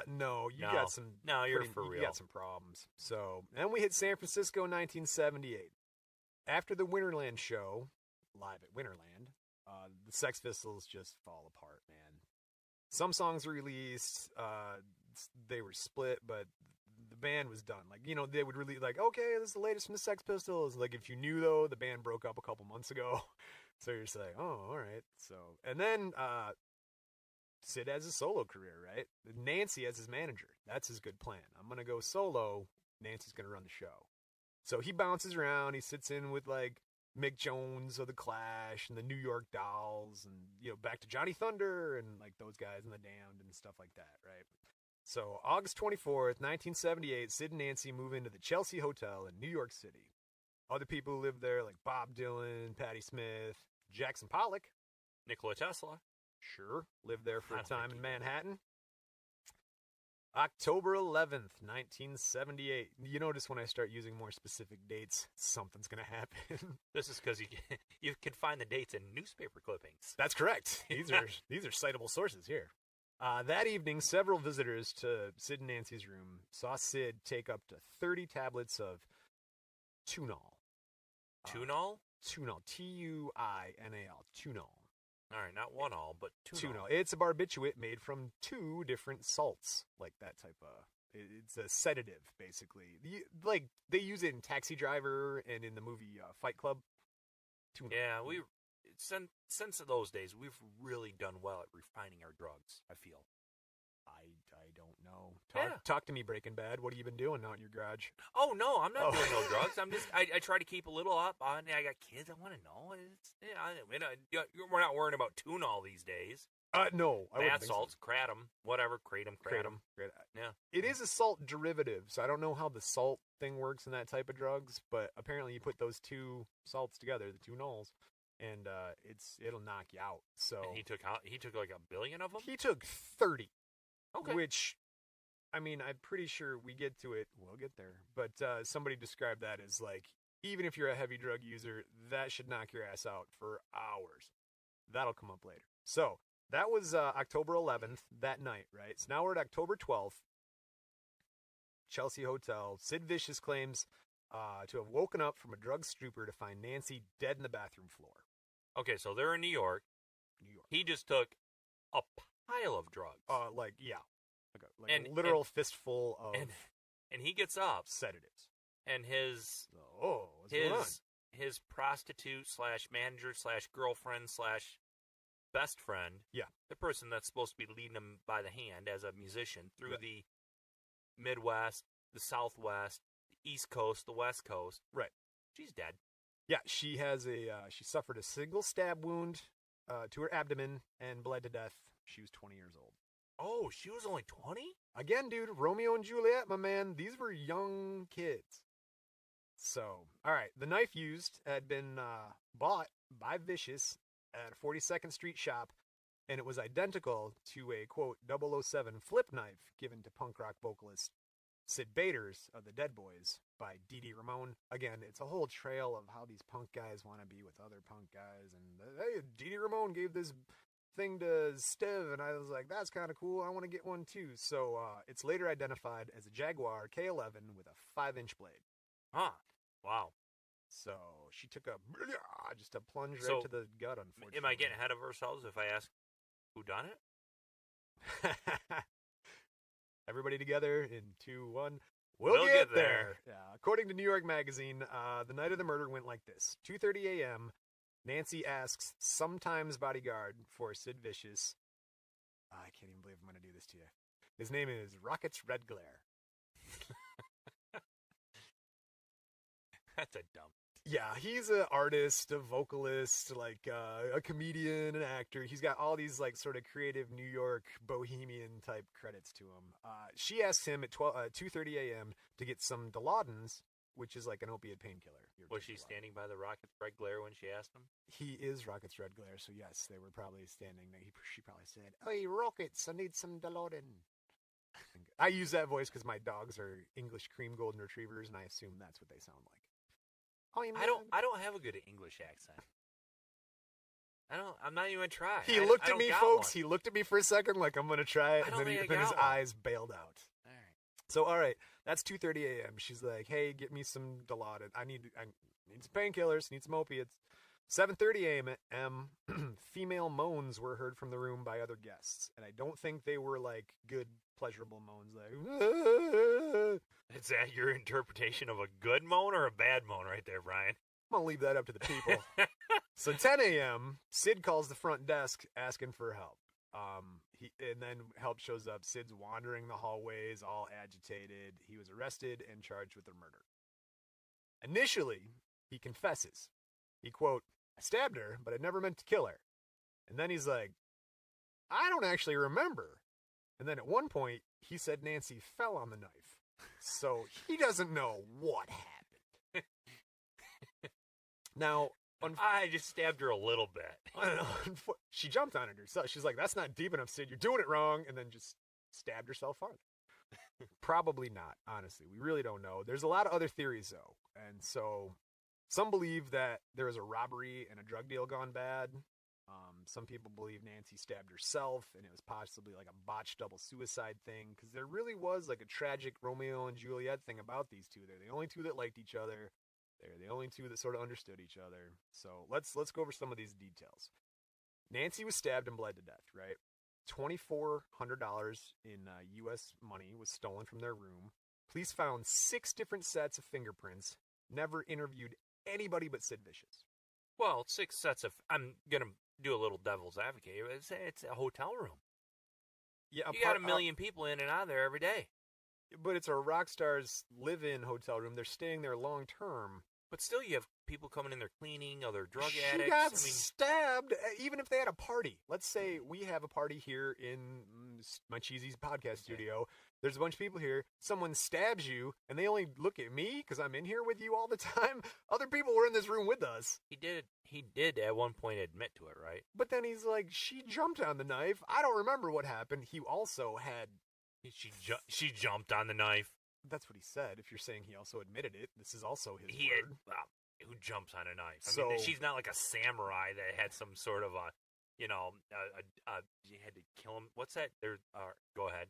No, you No. got some. No, you're for You real. got some problems. So, then we hit San Francisco in 1978. After the Winterland show, live at Winterland, the Sex Pistols just fall apart, man. Some songs were released, they were split, but the band was done. Like, you know, they would release, like, okay, this is the latest from the Sex Pistols. Like, if you knew, though, the band broke up a couple months ago. So you're just like, oh, all right. So, and then Sid has a solo career, right? Nancy as his manager. That's his good plan. I'm going to go solo. Nancy's going to run the show. So he bounces around. He sits in with, like, Mick Jones of The Clash and the New York Dolls and, you know, back to Johnny Thunder and, like, those guys and the Damned and stuff like that, right? So August 24th, 1978, Sid and Nancy move into the Chelsea Hotel in New York City. Other people who live there, like Bob Dylan, Patti Smith, Jackson Pollock, Nikola Tesla. sure, lived there for I a don't time think in he did. Manhattan. October 11th, 1978. You notice when I start using more specific dates, something's going to happen. This is because you can find the dates in newspaper clippings. That's correct. These are citable sources here. That evening, several visitors to Sid and Nancy's room saw Sid take up to 30 tablets of Tunol. Tunol? Tunol. Tuinal. Tunol. All right, not one all, but Tunol. It's a barbiturate made from 2 different salts, like that type of. It's a sedative, basically. Like they use it in Taxi Driver and in the movie Fight Club. Tunol. Yeah, since those days, we've really done well at refining our drugs, I feel. I don't know. Yeah. Talk to me, Breaking Bad. What have you been doing out in your garage? Oh, no, I'm not Oh. doing no drugs. I try to keep a little up on. I got kids. I want to know. We're not worrying about Tunol these days. No. I wouldn't Bath think so. salts, kratom, whatever, kratom. Kratom. Yeah. It is a salt derivative, so I don't know how the salt thing works in that type of drugs, but apparently you put those 2 salts together, the 2 nols, and it'll knock you out. So And he took like 1 billion of them. he took 30, Okay. which, I mean, I'm pretty sure we get to it. We'll get there. But somebody described that as like, even if you're a heavy drug user, that should knock your ass out for hours. That'll come up later. So that was October 11th, that night, right? So now we're at October 12th. Chelsea Hotel. Sid Vicious claims to have woken up from a drug stupor to find Nancy dead in the bathroom floor. Okay, so they're in New York. New York. He just took a pile of drugs. Like a And- literal fistful of And he gets up, sedatives. and his What's going on? his prostitute / manager / girlfriend / best friend, Yeah. the person that's supposed to be leading him by the hand as a musician through Right. the Midwest, the Southwest, the East Coast, the West Coast. Right. She's dead. Yeah, she has she suffered a single stab wound to her abdomen and bled to death. She was 20 years old. Oh, she was only 20? Again, dude, Romeo and Juliet, my man, these were young kids. So, all right, the knife used had been bought by Vicious at a 42nd Street shop, and it was identical to a, quote, 007 flip knife given to punk rock vocalist Sid Vicious of the Dead Boys by Dee Ramone. Again, it's a whole trail of how these punk guys want to be with other punk guys, and hey, Dee Ramone gave this thing to Steve, and I was like, that's kind of cool, I want to get one too. So it's later identified as a Jaguar K11 with a 5-inch blade. Huh. Wow. So she took just a plunge right to the gut, unfortunately. Am I getting ahead of ourselves if I ask who done it? Everybody together in 2, 1. We'll get there. Yeah. According to New York Magazine, the night of the murder went like this. 2:30 a.m., Nancy asks sometimes bodyguard for Sid Vicious. I can't even believe I'm going to do this to you. His name is Rockets Red Glare. That's a dumb. Yeah, he's an artist, a vocalist, like a comedian, an actor. He's got all these like sort of creative New York bohemian type credits to him. She asks him at 2:30 a.m. to get some Dilaudidins, which is like an opiate painkiller. Was she standing by the Rockets Red Glare when she asked him? He is Rockets Red Glare, so yes, they were probably standing there. She probably said, "Hey, Rockets, I need some Dilaudidin." I use that voice because my dogs are English cream golden retrievers, and I assume that's what they sound like. Oh, I don't have a good English accent. I'm not even gonna try. He looked at me, folks. He looked at me for a second, like I'm gonna try it, and then his eyes bailed out. All right. So, all right, that's 2:30 a.m. She's like, "Hey, get me some Dilaudid. I need some painkillers. Need some opiates." 7:30 a.m. Female moans were heard from the room by other guests, and I don't think they were like good, pleasurable moans. Like, is that your interpretation of a good moan or a bad moan, right there, Brian? I'm gonna leave that up to the people. So 10 a.m. Sid calls the front desk asking for help. And then help shows up. Sid's wandering the hallways, all agitated. He was arrested and charged with the murder. Initially, he confesses. He, quote, "I stabbed her, but I never meant to kill her." And then he's like, "I don't actually remember." And then at one point, he said Nancy fell on the knife. So he doesn't know what happened. Now, I just stabbed her a little bit. She jumped on it herself. She's like, "That's not deep enough, Sid. You're doing it wrong." And then just stabbed herself farther. Probably not, honestly. We really don't know. There's a lot of other theories, though. And so some believe that there was a robbery and a drug deal gone bad. Some people believe Nancy stabbed herself, and it was possibly like a botched double suicide thing, because there really was like a tragic Romeo and Juliet thing about these two. They're the only two that liked each other. They're the only two that sort of understood each other. So let's go over some of these details. Nancy was stabbed and bled to death, right? $2,400 in U.S. money was stolen from their room. Police found 6 different sets of fingerprints. Never interviewed anybody but Sid Vicious. Well, 6 sets of... I'm going to do a little devil's advocate. It's a hotel room. Yeah, you got a million people in and out of there every day. But it's a rock star's live-in hotel room. They're staying there long term. But still, you have people coming in there cleaning, other drug addicts. She got stabbed, even if they had a party. Let's say we have a party here in my Cheesy's podcast studio. There's a bunch of people here. Someone stabs you, and they only look at me because I'm in here with you all the time. Other people were in this room with us. He did at one point admit to it, right? But then he's like, she jumped on the knife. I don't remember what happened. He also had... She jumped on the knife. That's what he said. If you're saying he also admitted it, this is also his word. Who jumps on a knife? I mean, she's not like a samurai that had some sort of you had to kill him. What's that? Go ahead.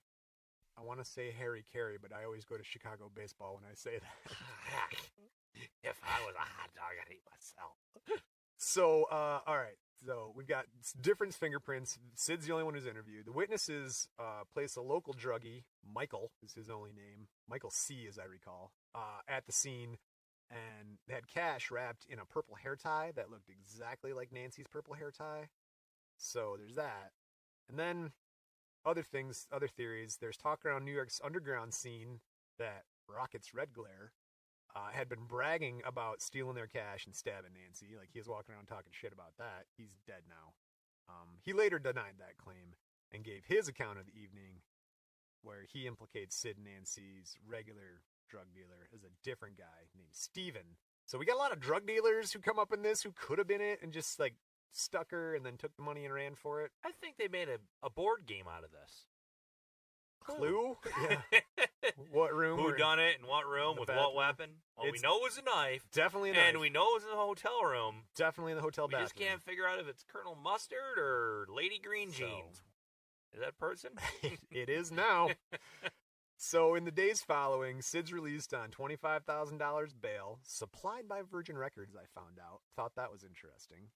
I want to say Harry Carey, but I always go to Chicago baseball when I say that. If I was a hot dog, I'd eat myself. So, all right. So we've got different fingerprints. Sid's the only one who's interviewed. The witnesses place a local druggie, Michael is his only name, Michael C. as I recall, at the scene, and they had cash wrapped in a purple hair tie that looked exactly like Nancy's purple hair tie. So there's that. And then other things, other theories. There's talk around New York's underground scene that Rockets Red Glare had been bragging about stealing their cash and stabbing Nancy. Like, he was walking around talking shit about that. He's dead now. He later denied that claim and gave his account of the evening, where he implicates Sid and Nancy's regular drug dealer as a different guy named Steven. So we got a lot of drug dealers who come up in this who could have been it and just like stuck her and then took the money and ran for it. I think they made a board game out of this. Clue? Yeah. What room? Who done it in what room with what weapon? Well, we know it was a knife. Definitely a knife. And we know it was in a hotel room. Definitely in the hotel bathroom. We just can't figure out if it's Colonel Mustard or Lady Green Jeans. Is that person? It is now. So in the days following, Sid's released on $25,000 bail, supplied by Virgin Records, I found out. Thought that was interesting.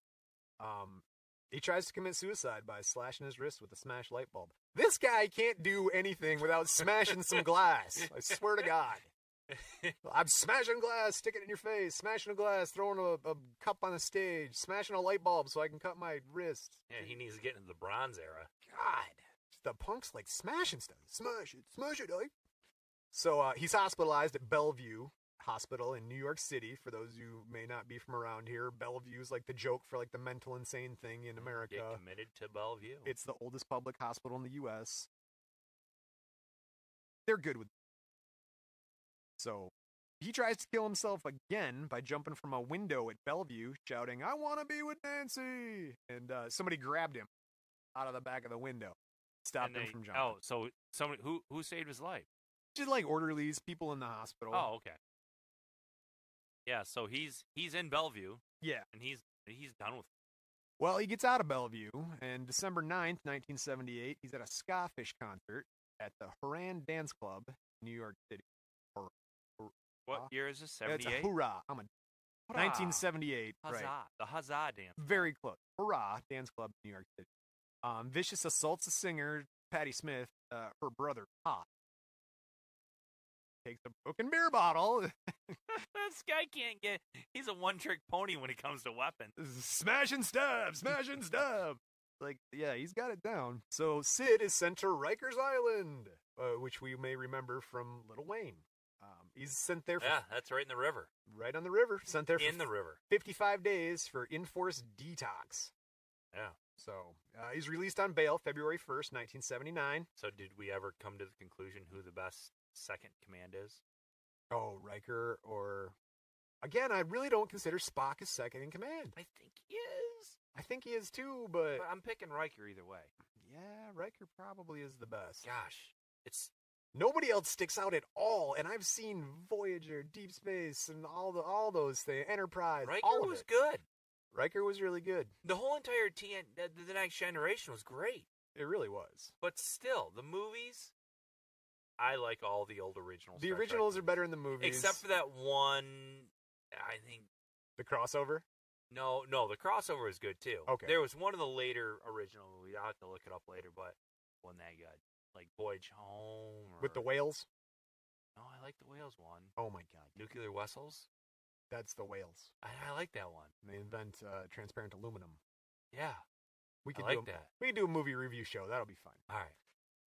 He tries to commit suicide by slashing his wrist with a smashed light bulb. This guy can't do anything without smashing some glass. I swear to God. I'm smashing glass, sticking it in your face, smashing a glass, throwing a cup on the stage, smashing a light bulb so I can cut my wrist. Yeah, he needs to get into the Bronze era. God. The punk's like smashing stuff. Smash it, eh? So he's hospitalized at Bellevue Hospital in New York City. For those who may not be from around here, Bellevue is like the joke for like the mental insane thing in America. Get committed to Bellevue. It's the oldest public hospital in the U.S. They're good with. So he tries to kill himself again by jumping from a window at Bellevue, shouting, "I want to be with Nancy!" And somebody grabbed him out of the back of the window, stopped him from jumping. Oh, so somebody who saved his life? Just like orderlies, people in the hospital. Oh, okay. Yeah, so he's in Bellevue. Yeah. And he's done with it. Well, he gets out of Bellevue, and December 9th, 1978, he's at a Ska-Fish concert at the Horan Dance Club, New York City. What year is this? It's 78? a hoorah. 1978. Huzzah. Right. The Huzzah dance. Very close. Hurrah Dance Club, New York City. Vicious assaults the singer, Patti Smith, her brother, Pop. Takes a broken beer bottle. This guy can't get... He's a one-trick pony when it comes to weapons. Smash and stab! Smash and stab! Like, yeah, he's got it down. So Sid is sent to Rikers Island, which we may remember from Lil Wayne. He's sent there for... Yeah, that's right in the river. Right on the river. Sent there for... In the river. 55 days for enforced detox. Yeah. So, he's released on bail February 1st, 1979. So did we ever come to the conclusion who the best second command is? Oh, Riker or... Again, I really don't consider Spock as second in command. I think he is. I think he is too, but... I'm picking Riker either way. Yeah, Riker probably is the best. Gosh, it's... Nobody else sticks out at all, and I've seen Voyager, Deep Space, and all those things, Enterprise, Riker all of was it. good. Riker was really good. The whole entire the Next Generation was great. It really was. But still, the movies, I like all the old originals. The originals are better in the movies. Except for that one, I think... The crossover? No, the crossover is good too. Okay. There was one of the later original movies, I'll have to look it up later, but one that good. Like Voyage Home. With the whales? No, I like the whales one. Oh my god. Nuclear Vessels? That's the whales. I like that one. They invent transparent aluminum. Yeah. We could I do like that. We could do a movie review show. That'll be fun. All right.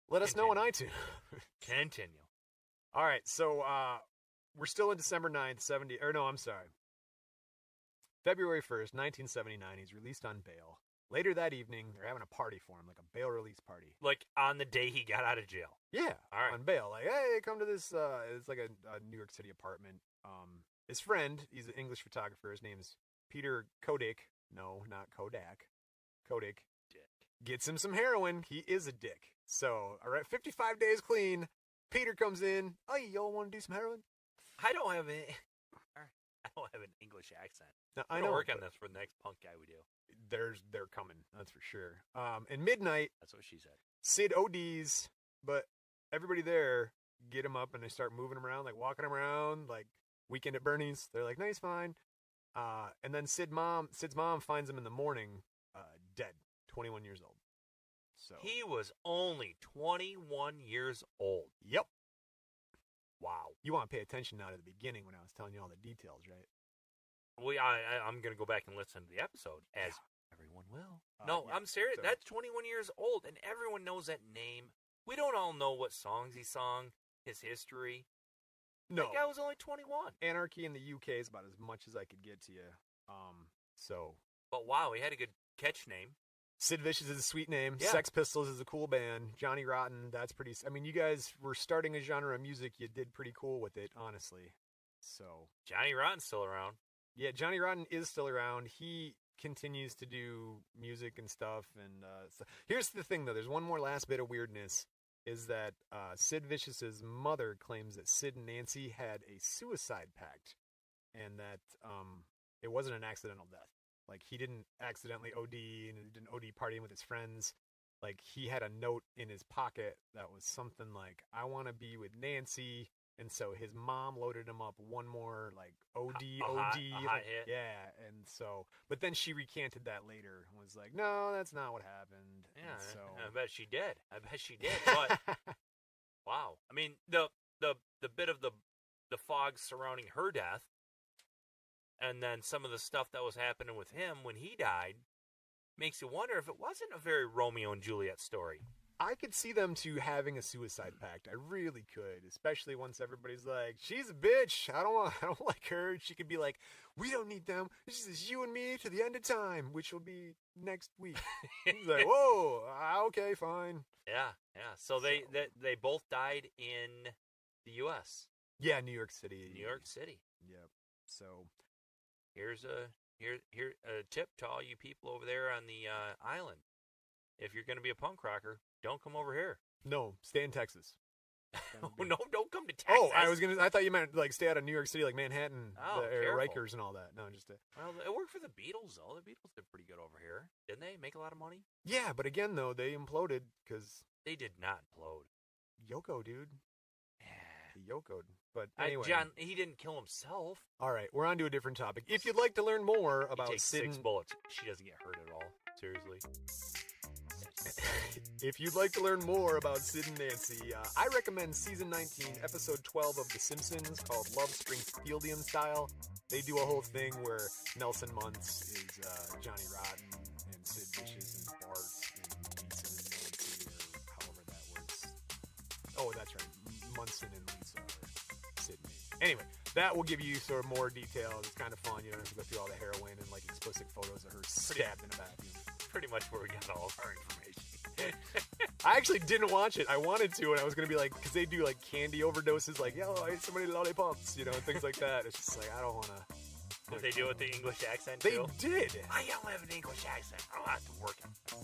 Let us know on iTunes. Continue. All right, so we're still in December 9th, February 1st, 1979, he's released on bail. Later that evening, they're having a party for him, like a bail release party. Like on the day he got out of jail? Yeah, all right. On bail. Like, hey, come to this, it's like a New York City apartment. His friend, he's an English photographer, his name is Peter Kodak. No, not Kodak. Kodak. Dick. Gets him some heroin. He is a dick. So, all right, 55 days clean. Peter comes in. Hey, y'all want to do some heroin? I don't have an English accent. Now, I know. Work on this for the next punk guy we do. They're coming, that's for sure. And midnight, that's what she said. Sid ODs, but everybody there get him up and they start moving him around, like walking him around, like Weekend at Bernie's. They're like, no, he's fine. And then Sid's mom finds him in the morning, dead, 21 years old. So he was only 21 years old. Yep. Wow. You want to pay attention now to the beginning when I was telling you all the details, right? Well, I'm going to go back and listen to the episode, as everyone will. No, yeah, I'm serious. So. That's 21 years old, and everyone knows that name. We don't all know what songs he sung, his history. No. That guy was only 21. Anarchy in the UK is about as much as I could get to you. But wow, he had a good catch name. Sid Vicious is a sweet name. Yeah. Sex Pistols is a cool band. Johnny Rotten, that's pretty... I mean, you guys were starting a genre of music. You did pretty cool with it, honestly. So... Johnny Rotten's still around. Yeah, Johnny Rotten is still around. He continues to do music and stuff. And so here's the thing, though. There's one more last bit of weirdness, is that Sid Vicious's mother claims that Sid and Nancy had a suicide pact, and that it wasn't an accidental death. Like, he didn't accidentally OD and he didn't OD partying with his friends. Like, he had a note in his pocket that was something like, I want to be with Nancy. And so his mom loaded him up one more, like, OD. A hot hit. Yeah, and so, but then she recanted that later and was like, no, that's not what happened. Yeah, and so... I bet she did. But, wow. I mean, the bit of the fog surrounding her death, and then some of the stuff that was happening with him when he died, makes you wonder if it wasn't a very Romeo and Juliet story. I could see them two having a suicide pact. I really could, especially once everybody's like, she's a bitch. I don't like her. She could be like, we don't need them. This is you and me to the end of time, which will be next week. He's like, whoa, okay, fine. Yeah. So they both died in the U.S. Yeah, New York City. New York City. Yep. So here's a tip to all you people over there on the island. If you're going to be a punk rocker, don't come over here. no, stay in Texas. No, don't come to Texas. Oh, I thought you meant like stay out of New York City, like Manhattan, careful. Rikers and all that. No, just Well, it worked for the Beatles, though. The Beatles did pretty good over here. Didn't they make a lot of money? yeah. But again, though, they imploded because They did not implode. Yoko, dude. Yeah. He Yoko'd. But anyway, John, he didn't kill himself. all right, we're on to a different topic. If you'd like to learn more He about takes Sid 6 bullets. She doesn't get hurt at all. Seriously. If you'd like to learn more about Sid and Nancy, I recommend season 19, episode 12 of The Simpsons, called Love Springfieldian Style. They do a whole thing where Nelson Muntz is Johnny Rotten, and Sid Vicious and Bart, and Lisa and Nancy, or however that works. Oh, that's right. Munson and Lisa are Sid and Nancy. Anyway, that will give you sort of more details. It's kind of fun. You don't have to go through all the heroin and like explicit photos of her stabbed in a vacuum. Pretty much where we got all of our information. I actually didn't watch it. I wanted to, and I was going to be like, because they do like candy overdoses, like, yo, I ate so many lollipops, you know, and things like that. It's just like, I don't want to. Did they do it with the English accent, They too? did. I don't have an English accent. I'll have to work it.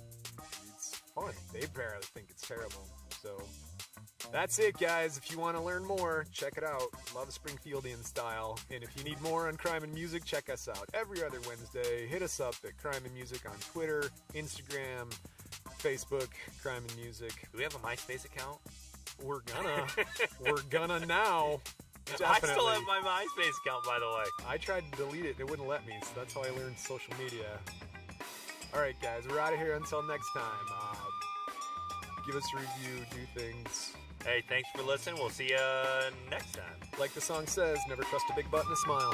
It's fun. They barely think it's terrible. So that's it, guys. If you want to learn more, check it out. Love Springfieldian Style. And if you need more on crime and music, check us out every other Wednesday. Hit us up at Crime and Music on Twitter, Instagram, Facebook, Crime and Music. Do we have a MySpace account? We're gonna now. Definitely. I still have my MySpace account, by the way. I tried to delete it. It wouldn't let me, so that's how I learned social media. All right, guys, we're out of here until next time. Give us a review, do things. Hey, thanks for listening. We'll see you next time. Like the song says, never trust a big butt and a smile.